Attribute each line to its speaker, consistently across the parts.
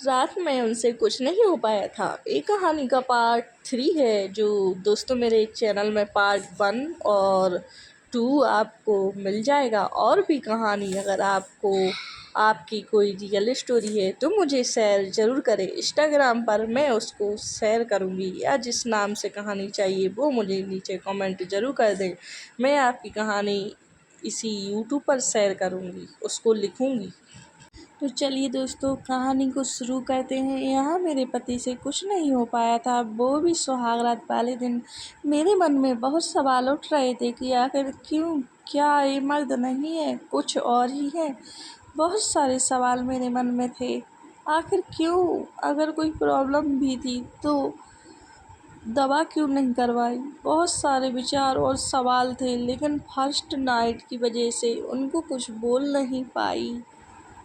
Speaker 1: रात में उनसे कुछ नहीं हो पाया था। ये कहानी का पार्ट 3 है, जो दोस्तों मेरे चैनल में पार्ट 1 और 2 आपको मिल जाएगा। और भी कहानी अगर आपकी कोई रियल स्टोरी है तो मुझे शेयर ज़रूर करें। इंस्टाग्राम पर मैं उसको शेयर करूँगी, या जिस नाम से कहानी चाहिए वो मुझे नीचे कमेंट ज़रूर कर दें। मैं आपकी कहानी इसी यूट्यूब पर शेयर करूँगी, उसको लिखूँगी। तो चलिए दोस्तों, कहानी को शुरू करते हैं। यहाँ मेरे पति से कुछ नहीं हो पाया था, वो भी सुहागरात वाले दिन। मेरे मन में बहुत सवाल उठ रहे थे कि आखिर क्यों, क्या ये मर्द नहीं है, कुछ और ही है। बहुत सारे सवाल मेरे मन में थे। आखिर क्यों, अगर कोई प्रॉब्लम भी थी तो दवा क्यों नहीं करवाई। बहुत सारे विचार और सवाल थे, लेकिन फर्स्ट नाइट की वजह से उनको कुछ बोल नहीं पाई।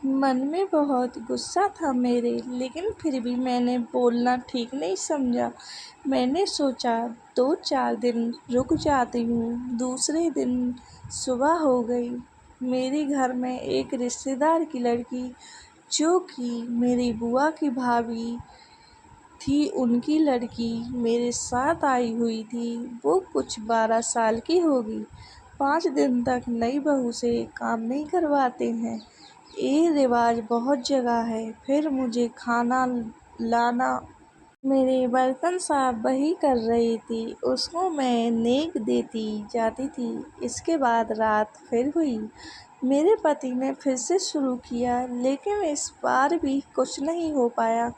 Speaker 1: मन में बहुत गुस्सा था मेरे, लेकिन फिर भी मैंने बोलना ठीक नहीं समझा। मैंने सोचा 2-4 दिन रुक जाती हूँ। दूसरे दिन सुबह हो गई। मेरे घर में एक रिश्तेदार की लड़की, जो कि मेरी बुआ की भाभी थी, उनकी लड़की मेरे साथ आई हुई थी। वो कुछ 12 साल की होगी। 5 दिन तक नई बहू से काम नहीं करवाते हैं। ये रिवाज बहुत जगह है। फिर मुझे खाना लाना, मेरे बर्तन साफ वही कर रही थी, उसको मैं नेक देती जाती थी। इसके बाद रात फिर हुई। मेरे पति ने फिर से शुरू किया, लेकिन इस बार भी कुछ नहीं हो पाया।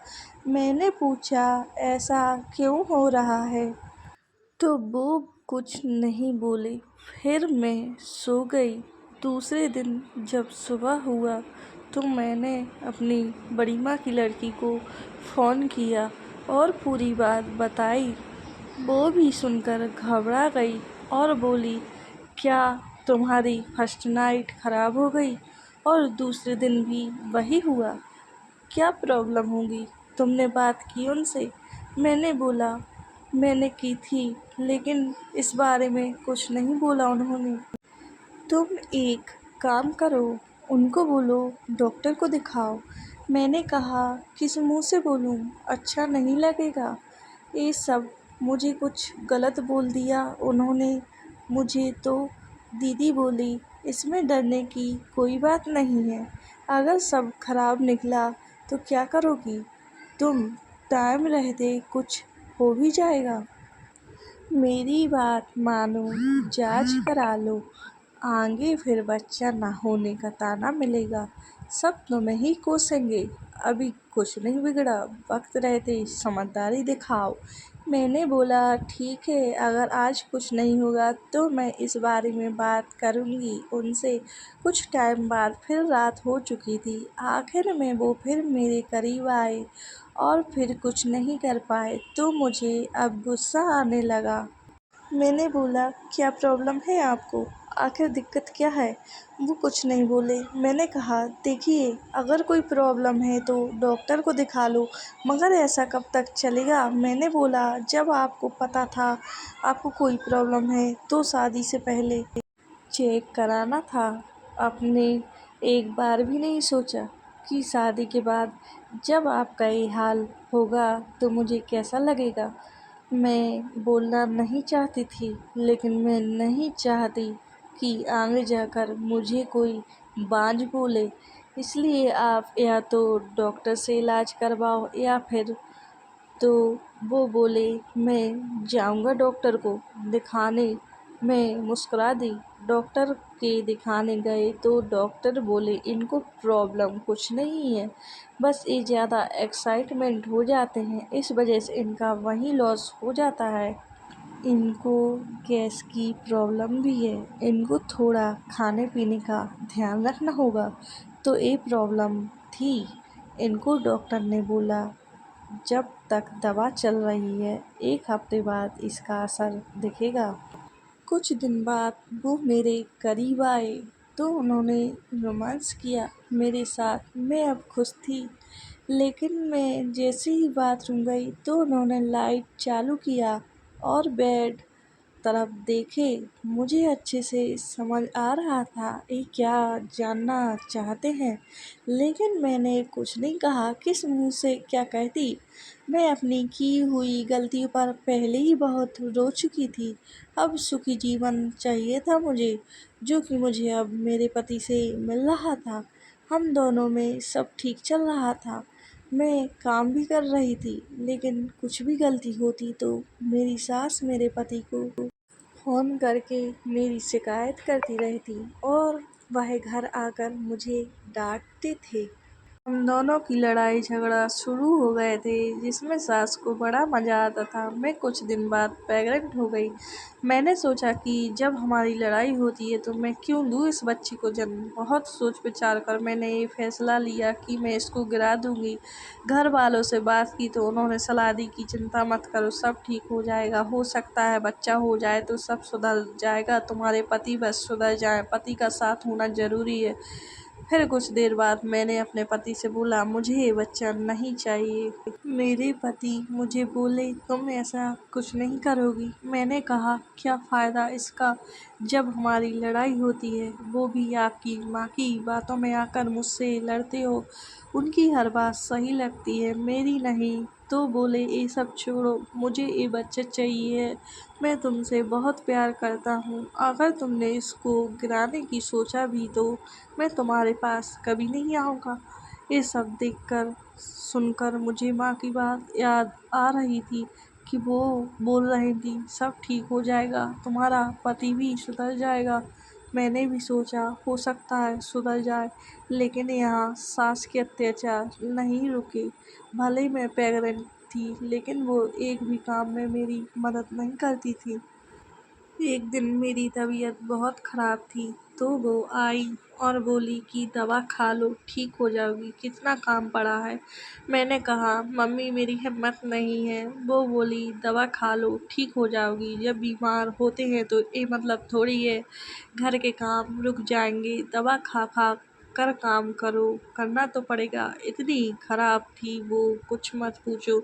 Speaker 1: मैंने पूछा, ऐसा क्यों हो रहा है? तो वो कुछ नहीं बोले। फिर मैं सो गई। दूसरे दिन जब सुबह हुआ तो मैंने अपनी बड़ी माँ की लड़की को फ़ोन किया और पूरी बात बताई। वो भी सुनकर घबरा गई और बोली, क्या तुम्हारी फर्स्ट नाइट ख़राब हो गई और दूसरे दिन भी वही हुआ? क्या प्रॉब्लम होगी? तुमने बात की उनसे? मैंने बोला, मैंने की थी, लेकिन इस बारे में कुछ नहीं बोला उन्होंने। तुम एक काम करो, उनको बोलो डॉक्टर को दिखाओ। मैंने कहा, किस मुंह से बोलूं? अच्छा नहीं लगेगा ये सब। मुझे कुछ गलत बोल दिया उन्होंने मुझे तो। दीदी बोली, इसमें डरने की कोई बात नहीं है। अगर सब खराब निकला तो क्या करोगी तुम? टाइम रहते कुछ हो भी जाएगा। मेरी बात मानो, जांच करा लो। आगे फिर बच्चा ना होने का ताना मिलेगा। सब तुम्हें ही कोसेंगे। अभी कुछ नहीं बिगड़ा, वक्त रहते समझदारी दिखाओ। मैंने बोला, ठीक है, अगर आज कुछ नहीं होगा तो मैं इस बारे में बात करूँगी उनसे। कुछ टाइम बाद फिर रात हो चुकी थी। आखिर में वो फिर मेरे करीब आए और फिर कुछ नहीं कर पाए, तो मुझे अब गुस्सा आने लगा। मैंने बोला, क्या प्रॉब्लम है आपको? आखिर दिक्कत क्या है? वो कुछ नहीं बोले। मैंने कहा, देखिए, अगर कोई प्रॉब्लम है तो डॉक्टर को दिखा लो, मगर ऐसा कब तक चलेगा? मैंने बोला, जब आपको पता था आपको कोई प्रॉब्लम है तो शादी से पहले चेक कराना था। आपने एक बार भी नहीं सोचा कि शादी के बाद जब आपका ये हाल होगा तो मुझे कैसा लगेगा? मैं बोलना नहीं चाहती थी, लेकिन मैं नहीं चाहती कि आगे जाकर मुझे कोई बाँझ बोले। इसलिए आप या तो डॉक्टर से इलाज करवाओ या फिर। तो वो बोले, मैं जाऊंगा डॉक्टर को दिखाने। मैं मुस्कुरा दी। डॉक्टर के दिखाने गए तो डॉक्टर बोले, इनको प्रॉब्लम कुछ नहीं है, बस ये ज़्यादा एक्साइटमेंट हो जाते हैं, इस वजह से इनका वही लॉस हो जाता है। इनको गैस की प्रॉब्लम भी है, इनको थोड़ा खाने पीने का ध्यान रखना होगा। तो ये प्रॉब्लम थी। इनको डॉक्टर ने बोला, जब तक दवा चल रही है 1 हफ्ते बाद इसका असर दिखेगा। कुछ दिन बाद वो मेरे करीब आए तो उन्होंने रोमांस किया मेरे साथ। मैं अब खुश थी, लेकिन मैं जैसे ही बाथरूम गई तो उन्होंने लाइट चालू किया और बेड तरफ देखे। मुझे अच्छे से समझ आ रहा था ये क्या जानना चाहते हैं, लेकिन मैंने कुछ नहीं कहा। किस मुंह से क्या कहती। मैं अपनी की हुई गलती पर पहले ही बहुत रो चुकी थी। अब सुखी जीवन चाहिए था मुझे, जो कि मुझे अब मेरे पति से मिल रहा था। हम दोनों में सब ठीक चल रहा था। मैं काम भी कर रही थी, लेकिन कुछ भी गलती होती तो मेरी सास मेरे पति को फ़ोन करके मेरी शिकायत करती रहती और वह घर आकर मुझे डांटते थे। हम दोनों की लड़ाई झगड़ा शुरू हो गए थे, जिसमें सास को बड़ा मज़ा आता था। मैं कुछ दिन बाद प्रेग्नेंट हो गई। मैंने सोचा कि जब हमारी लड़ाई होती है तो मैं क्यों दूँ इस बच्चे को जन्म। बहुत सोच विचार कर मैंने ये फैसला लिया कि मैं इसको गिरा दूँगी। घर वालों से बात की तो उन्होंने सलाह दी कि चिंता मत करो, सब ठीक हो जाएगा। हो सकता है बच्चा हो जाए तो सब सुधर जाएगा, तुम्हारे पति बस सुधर जाएं, पति का साथ होना ज़रूरी है। फिर कुछ देर बाद मैंने अपने पति से बोला, मुझे ये बच्चा नहीं चाहिए। मेरे पति मुझे बोले, तुम ऐसा कुछ नहीं करोगी। मैंने कहा, क्या फ़ायदा इसका, जब हमारी लड़ाई होती है वो भी आपकी माँ की बातों में आकर मुझसे लड़ते हो। उनकी हर बात सही लगती है, मेरी नहीं। तो बोले, ये सब छोड़ो, मुझे ये बच्चा चाहिए। मैं तुमसे बहुत प्यार करता हूँ। अगर तुमने इसको गिराने की सोचा भी तो मैं तुम्हारे पास कभी नहीं आऊँगा। ये सब देखकर सुनकर मुझे माँ की बात याद आ रही थी कि वो बोल रही थी, सब ठीक हो जाएगा, तुम्हारा पति भी सुधर जाएगा। मैंने भी सोचा हो सकता है सुधर जाए, लेकिन यहाँ सास के अत्याचार नहीं रुके। भले मैं प्रेग्नेंट थी, लेकिन वो एक भी काम में मेरी मदद नहीं करती थी। एक दिन मेरी तबीयत बहुत ख़राब थी, तो वो आई और बोली कि दवा खा लो, ठीक हो जाओगी, कितना काम पड़ा है। मैंने कहा, मम्मी मेरी हिम्मत नहीं है। वो बोली, दवा खा लो, ठीक हो जाओगी। जब बीमार होते हैं तो ये मतलब थोड़ी है घर के काम रुक जाएंगे। दवा खा खा कर काम करो, करना तो पड़ेगा। इतनी खराब थी वो, कुछ मत पूछो।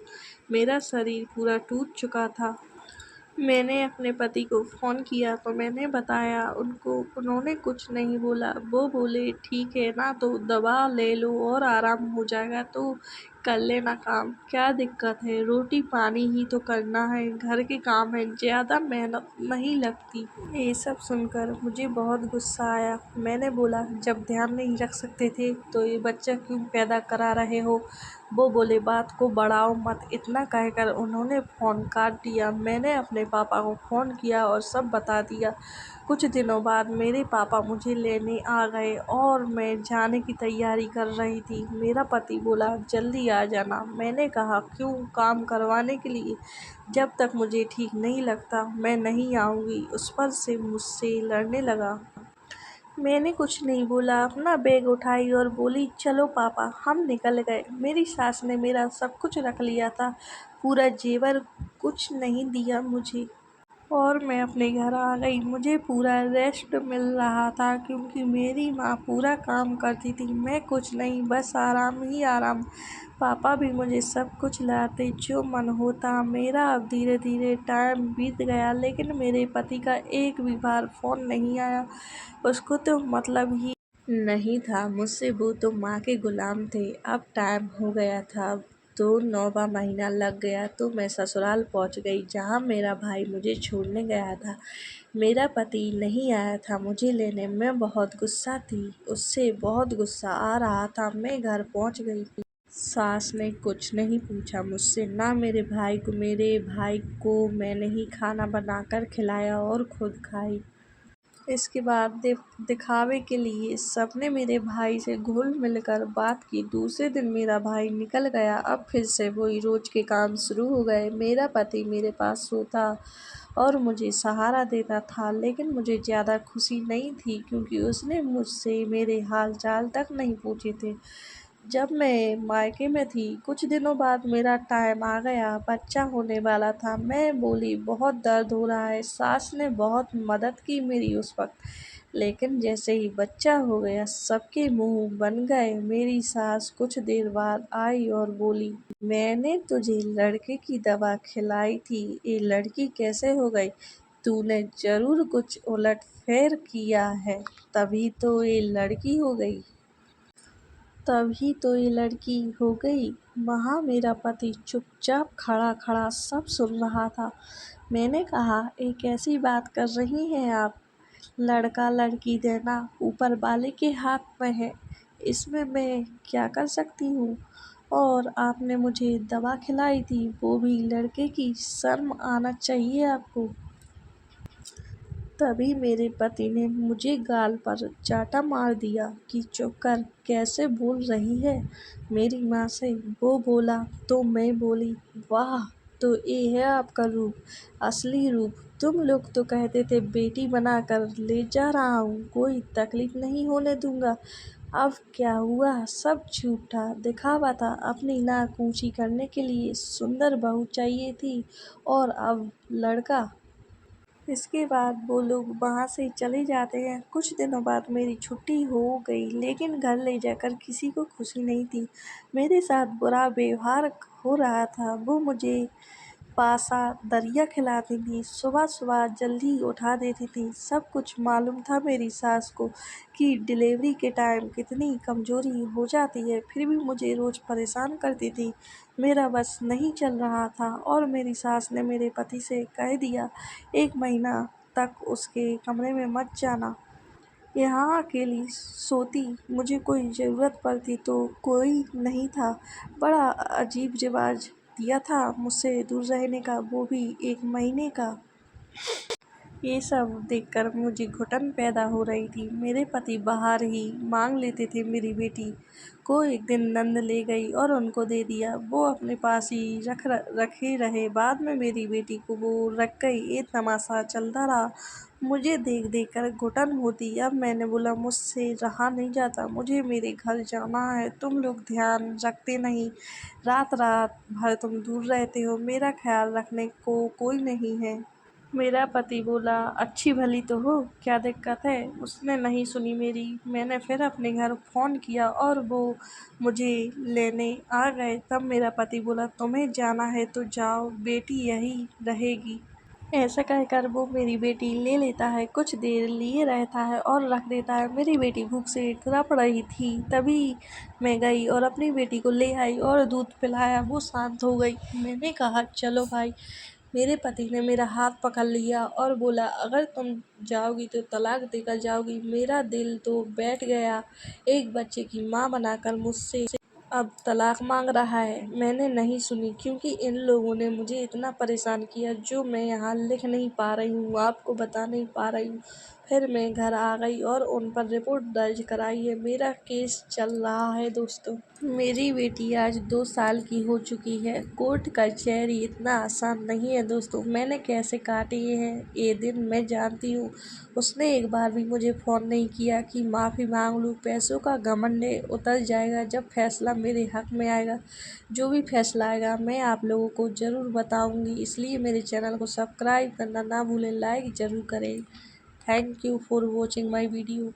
Speaker 1: मेरा शरीर पूरा टूट चुका था। मैंने अपने पति को फ़ोन किया तो मैंने बताया उनको। उन्होंने कुछ नहीं बोला। वो बोले, ठीक है ना, तो दवा ले लो और आराम हो जाएगा तो कर लेना काम, क्या दिक्कत है, रोटी पानी ही तो करना है, घर के काम है, ज़्यादा मेहनत नहीं लगती। ये सब सुनकर मुझे बहुत गुस्सा आया। मैंने बोला, जब ध्यान नहीं रख सकते थे तो ये बच्चा क्यों पैदा करा रहे हो। वो बोले, बात को बढ़ाओ मत। इतना कहकर उन्होंने फ़ोन काट दिया। मैंने अपने पापा को फ़ोन किया और सब बता दिया। कुछ दिनों बाद मेरे पापा मुझे लेने आ गए और मैं जाने की तैयारी कर रही थी। मेरा पति बोला, जल्दी आ जाना। मैंने कहा, क्यों, काम करवाने के लिए। जब तक मुझे ठीक नहीं लगता मैं नहीं आऊँगी। उस पर से मुझसे लड़ने लगा। मैंने कुछ नहीं बोला, अपना बैग उठाई और बोली, चलो पापा। हम निकल गए। मेरी सास ने मेरा सब कुछ रख लिया था, पूरा जेवर, कुछ नहीं दिया मुझे। और मैं अपने घर आ गई। मुझे पूरा रेस्ट मिल रहा था, क्योंकि मेरी माँ पूरा काम करती थी, मैं कुछ नहीं, बस आराम ही आराम। पापा भी मुझे सब कुछ लाते जो मन होता। मेरा अब धीरे धीरे टाइम बीत गया, लेकिन मेरे पति का एक भी बार फ़ोन नहीं आया। उसको तो मतलब ही नहीं था मुझसे, वो तो माँ के गुलाम थे। अब टाइम हो गया था, तो 9वां महीना लग गया तो मैं ससुराल पहुंच गई, जहां मेरा भाई मुझे छोड़ने गया था। मेरा पति नहीं आया था मुझे लेने। मैं बहुत गुस्सा थी, उससे बहुत गुस्सा आ रहा था। मैं घर पहुंच गई। सास ने कुछ नहीं पूछा मुझसे, ना मेरे भाई को मैंने ही खाना बनाकर खिलाया और खुद खाई। इसके बाद दिखावे के लिए सबने मेरे भाई से घुल मिलकर बात की। दूसरे दिन मेरा भाई निकल गया। अब फिर से वही रोज के काम शुरू हो गए। मेरा पति मेरे पास सोता और मुझे सहारा देता था, लेकिन मुझे ज़्यादा खुशी नहीं थी, क्योंकि उसने मुझसे मेरे हाल चाल तक नहीं पूछे थे। जब मैं मायके में थी, कुछ दिनों बाद मेरा टाइम आ गया, बच्चा होने वाला था। मैं बोली, बहुत दर्द हो रहा है। सास ने बहुत मदद की मेरी उस वक्त, लेकिन जैसे ही बच्चा हो गया सबके मुंह बन गए। मेरी सास कुछ देर बाद आई और बोली, मैंने तुझे लड़के की दवा खिलाई थी, ये लड़की कैसे हो गई। तूने ज़रूर कुछ उलटफेर किया है, तभी तो ये लड़की हो गई। वहाँ मेरा पति चुपचाप खड़ा खड़ा सब सुन रहा था। मैंने कहा, ये कैसी बात कर रही हैं आप? लड़का लड़की देना ऊपर वाले के हाथ में है, इसमें मैं क्या कर सकती हूँ? और आपने मुझे दवा खिलाई थी, वो भी लड़के की, शर्म आना चाहिए आपको। तभी मेरे पति ने मुझे गाल पर चाटा मार दिया कि चुप कर, कैसे बोल रही है मेरी माँ से। वो बोला तो मैं बोली, वाह, तो ये है आपका रूप, असली रूप। तुम लोग तो कहते थे बेटी बनाकर ले जा रहा हूँ, कोई तकलीफ नहीं होने दूंगा। अब क्या हुआ? सब झूठा दिखावा था। अपनी नाक ऊंची करने के लिए सुंदर बहू चाहिए थी, और अब लड़का। इसके बाद वो लोग वहाँ से चले जाते हैं। कुछ दिनों बाद मेरी छुट्टी हो गई, लेकिन घर ले जाकर किसी को खुशी नहीं थी। मेरे साथ बुरा व्यवहार हो रहा था। वो मुझे पासा दरिया खिलाती थी, सुबह सुबह जल्दी उठा देती थी। सब कुछ मालूम था मेरी सास को कि डिलीवरी के टाइम कितनी कमज़ोरी हो जाती है, फिर भी मुझे रोज़ परेशान करती थी। मेरा बस नहीं चल रहा था और मेरी सास ने मेरे पति से कह दिया, 1 महीना तक उसके कमरे में मत जाना। यहाँ अकेली सोती, मुझे कोई ज़रूरत पड़ती तो कोई नहीं था। बड़ा अजीब रिवाज दिया था मुझसे दूर रहने का, वो भी 1 महीने का। ये सब देखकर मुझे घुटन पैदा हो रही थी। मेरे पति बाहर ही मांग लेते थे। मेरी बेटी को एक दिन नंद ले गई और उनको दे दिया। वो अपने पास ही रखे रहे। बाद में मेरी बेटी को वो रख गई। ये तमाशा चलता रहा। मुझे देख देख कर घुटन होती। अब मैंने बोला, मुझसे रहा नहीं जाता, मुझे मेरे घर जाना है। तुम लोग ध्यान रखते नहीं, रात रात भर तुम दूर रहते हो, मेरा ख्याल रखने को कोई नहीं है। मेरा पति बोला, अच्छी भली तो हो, क्या दिक्कत है? उसने नहीं सुनी मेरी। मैंने फिर अपने घर फ़ोन किया और वो मुझे लेने आ गए। तब मेरा पति बोला, तुम्हें जाना है तो जाओ, बेटी यहीं रहेगी। ऐसा कहकर वो मेरी बेटी ले लेता है, कुछ देर लिए रहता है और रख देता है। मेरी बेटी भूख से तड़प रही थी। तभी मैं गई और अपनी बेटी को ले आई और दूध पिलाया। वो शांत हो गई। मैंने कहा, चलो भाई। मेरे पति ने मेरा हाथ पकड़ लिया और बोला, अगर तुम जाओगी तो तलाक देकर जाओगी। मेरा दिल तो बैठ गया। एक बच्चे की माँ बनाकर मुझसे अब तलाक मांग रहा है। मैंने नहीं सुनी, क्योंकि इन लोगों ने मुझे इतना परेशान किया जो मैं यहाँ लिख नहीं पा रही हूँ, आपको बता नहीं पा रही हूँ। फिर मैं घर आ गई और उन पर रिपोर्ट दर्ज कराई है। मेरा केस चल रहा है दोस्तों। मेरी बेटी आज 2 साल की हो चुकी है। कोर्ट कचहरी इतना आसान नहीं है दोस्तों। मैंने कैसे काटे हैं ये दिन मैं जानती हूँ। उसने एक बार भी मुझे फ़ोन नहीं किया कि माफ़ी मांग लूँ। पैसों का घमंड है, उतर जाएगा जब फैसला मेरे हक़ में आएगा। जो भी फैसला आएगा मैं आप लोगों को ज़रूर बताऊँगी। इसलिए मेरे चैनल को सब्सक्राइब करना ना भूलें, लाइक ज़रूर करें। Thank you for watching my video.